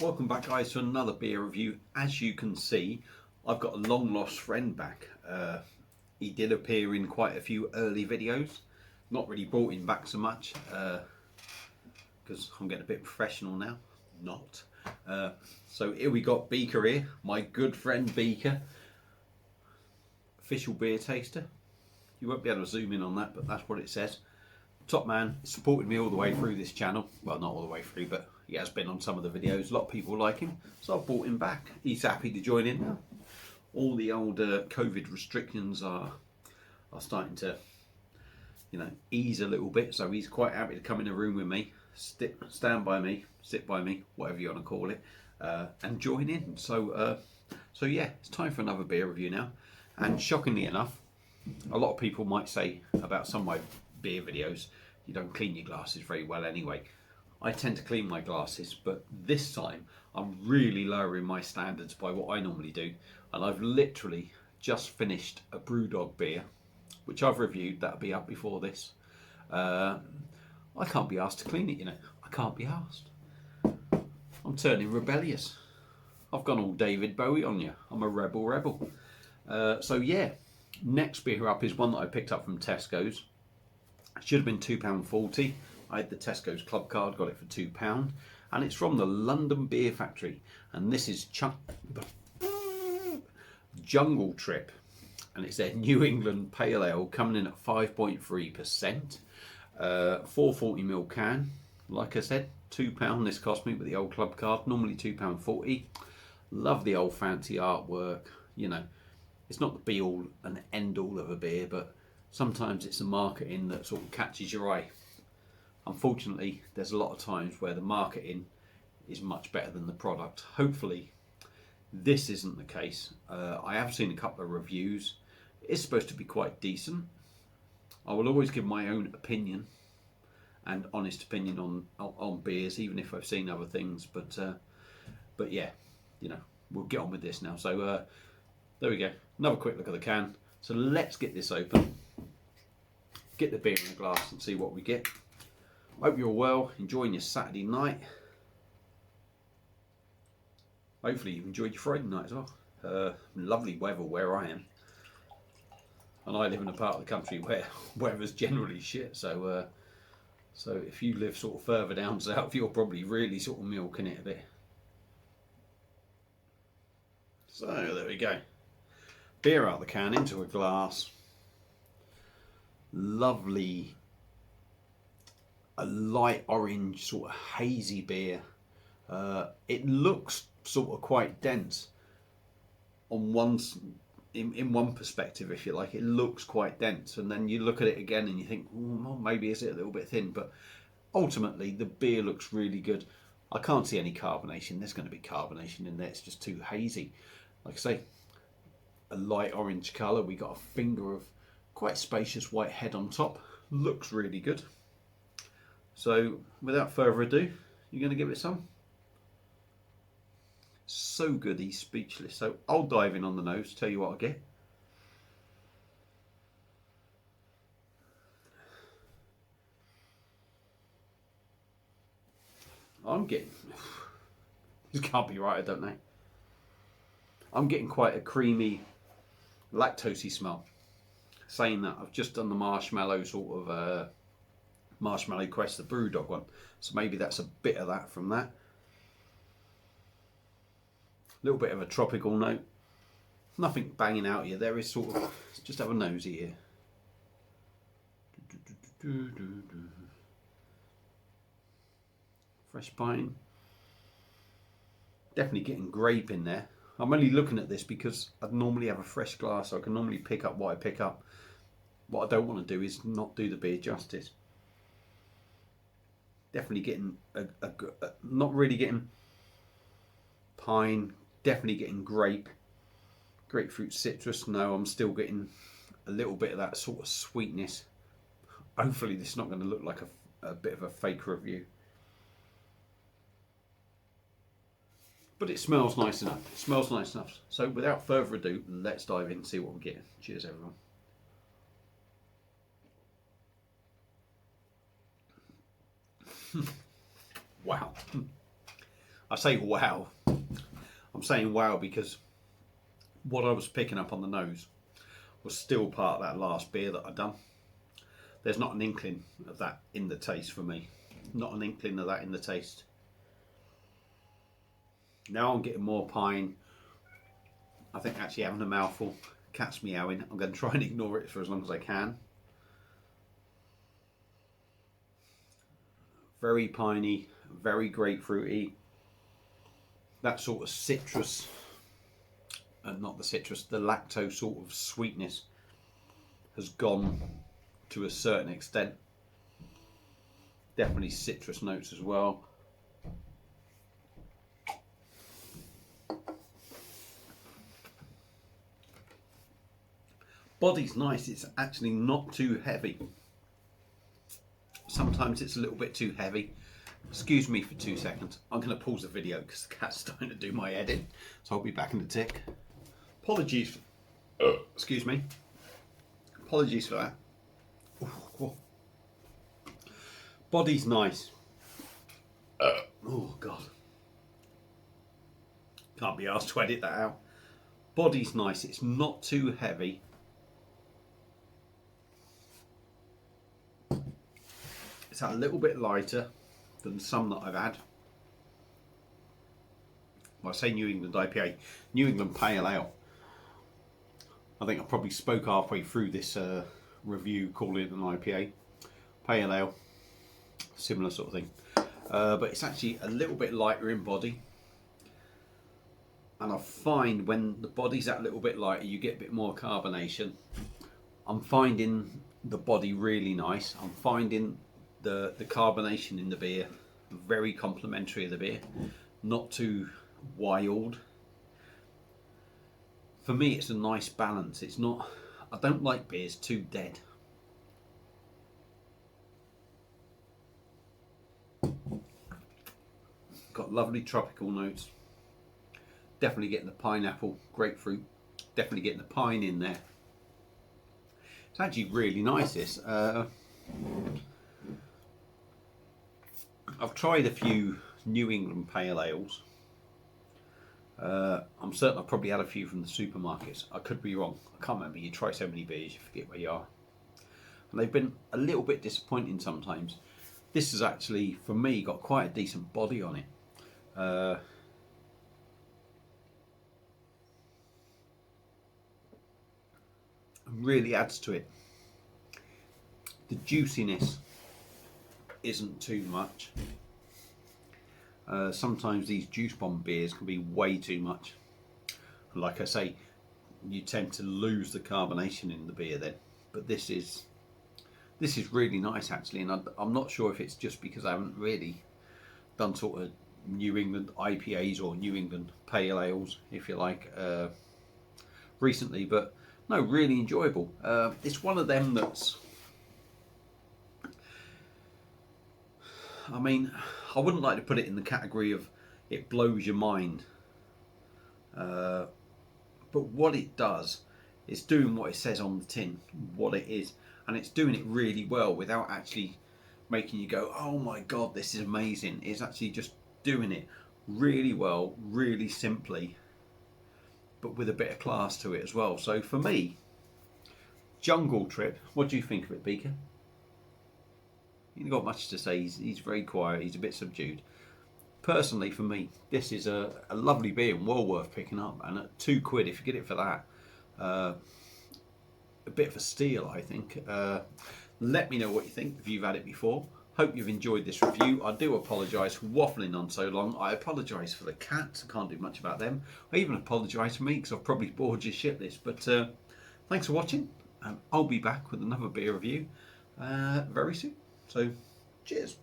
Welcome back, guys, to another beer review. As you can see, I've got a long lost friend back. He did appear in quite a few early videos. Not really brought him back so much because I'm getting a bit professional now. Not. So here we got Beaker here, my good friend Beaker. Official beer taster. You won't be able to zoom in on that, but that's what it says. Top man, supported me all the way through this channel. Well, not all the way through, but he has been on some of the videos. A lot of people like him, so I brought him back. He's happy to join in now. All the old COVID restrictions are starting to, ease a little bit. So he's quite happy to come in a room with me, stand by me, sit by me, whatever you want to call it, and join in. So yeah, it's time for another beer review now. And shockingly enough, a lot of people might say about some of my beer videos, you don't clean your glasses very well anyway. I tend to clean my glasses, but this time I'm really lowering my standards by what I normally do, and I've literally just finished a Brewdog beer, which I've reviewed. That'll be up before this. I can't be asked to clean it, I can't be asked. I'm turning rebellious. I've gone all David Bowie on you. I'm a rebel. So yeah, next beer up is one that I picked up from Tesco's. It should have been £2.40. I had the Tesco's club card, got it for £2, and it's from the London Beer Factory, and this is Jungle Trip, and it's their New England Pale Ale coming in at 5.3%, 440ml can. Like I said, £2 this cost me with the old club card, normally £2.40. Love the old fancy artwork. It's not the be all and end all of a beer, but sometimes it's the marketing that sort of catches your eye. Unfortunately, there's a lot of times where the marketing is much better than the product. Hopefully, this isn't the case. I have seen a couple of reviews. It's supposed to be quite decent. I will always give my own opinion and honest opinion on beers, even if I've seen other things. But yeah, we'll get on with this now. So there we go. Another quick look at the can. So let's get this open. Get the beer in a glass and see what we get. Hope you're well, enjoying your Saturday night. Hopefully you've enjoyed your Friday night as well. Lovely weather where I am. And I live in a part of the country where weather's generally shit. So if you live sort of further down south, you're probably really sort of milking it a bit. So there we go. Beer out of the can, into a glass. Lovely, a light orange sort of hazy beer. It looks sort of quite dense on in one perspective, if you like. It looks quite dense, and then you look at it again and you think, well, maybe is it a little bit thin, but ultimately the beer looks really good. I can't see any carbonation. There's going to be carbonation in there. It's just too hazy. Like I say, a light orange colour. We got a finger of quite spacious white head on top. Looks really good. So without further ado, you're going to give it some? So good, he's speechless. So I'll dive in on the nose, tell you what I get. I'm getting, this can't be right, I don't know. I'm getting quite a creamy, lactosey smell. Saying that, I've just done the marshmallow sort of Marshmallow Quest, the Brewdog one. So maybe that's a bit of that from that. A little bit of a tropical note. Nothing banging out here. There is sort of, let's just have a nosy here. Fresh pine. Definitely getting grape in there. I'm only looking at this because I'd normally have a fresh glass, so I can normally pick up what I pick up. What I don't want to do is not do the beer justice. Definitely getting not really getting pine. Definitely getting grape, grapefruit, citrus. No, I'm still getting a little bit of that sort of sweetness. Hopefully this is not going to look like a bit of a fake review. But it smells nice enough. It smells nice enough. So without further ado, let's dive in and see what we get. Cheers, everyone. Wow. I say wow. I'm saying wow because what I was picking up on the nose was still part of that last beer that I'd done. There's not an inkling of that in the taste for me. Not an inkling of that in the taste. Now I'm getting more pine. I think actually having a mouthful, cat's meowing. I'm going to try and ignore it for as long as I can. Very piney, very grapefruity. That sort of citrus, not the citrus, the lactose sort of sweetness has gone to a certain extent. Definitely citrus notes as well. Body's nice, it's actually not too heavy. Sometimes it's a little bit too heavy. Excuse me for 2 seconds. I'm going to pause the video because the cat's starting to do my edit. So I'll be back in a tick. Apologies. Excuse me. Apologies for that. Oh. Body's nice. Oh God. Can't be asked to edit that out. Body's nice. It's not too heavy. It's a little bit lighter than some that I've had. Well, I say New England IPA, New England Pale Ale. I think I probably spoke halfway through this review calling it an IPA. Pale Ale, similar sort of thing. But it's actually a little bit lighter in body. And I find when the body's that little bit lighter, you get a bit more carbonation. I'm finding the body really nice. I'm finding the carbonation in the beer very complimentary of the beer, not too wild. For me it's a nice balance. It's not, I don't like beers too dead. Got lovely tropical notes, definitely getting the pineapple, grapefruit, definitely getting the pine in there. It's actually really nice this. I've tried a few New England Pale Ales. I'm certain I've probably had a few from the supermarkets. I could be wrong. I can't remember. You try so many beers, you forget where you are. And they've been a little bit disappointing sometimes. This has actually, for me, got quite a decent body on it. Really adds to it. The juiciness isn't too much. Sometimes these juice bomb beers can be way too much. Like I say, you tend to lose the carbonation in the beer then. But this is really nice actually, and I'm not sure if it's just because I haven't really done sort of New England IPAs or New England Pale Ales, if you like, recently, but no, really enjoyable. It's one of them that's, I mean, I wouldn't like to put it in the category of it blows your mind. But what it does is doing what it says on the tin, what it is. And it's doing it really well without actually making you go, oh my God, this is amazing. It's actually just doing it really well, really simply, but with a bit of class to it as well. So for me, Jungle Trip, what do you think of it, Beaker? He ain't got much to say. He's very quiet. He's a bit subdued. Personally, for me, this is a lovely beer and well worth picking up. And at £2, if you get it for that, a bit of a steal, I think. Let me know what you think if you've had it before. Hope you've enjoyed this review. I do apologise for waffling on so long. I apologise for the cats. I can't do much about them. I even apologise for me because I've probably bored you shitless. But thanks for watching. I'll be back with another beer review very soon. So, cheers.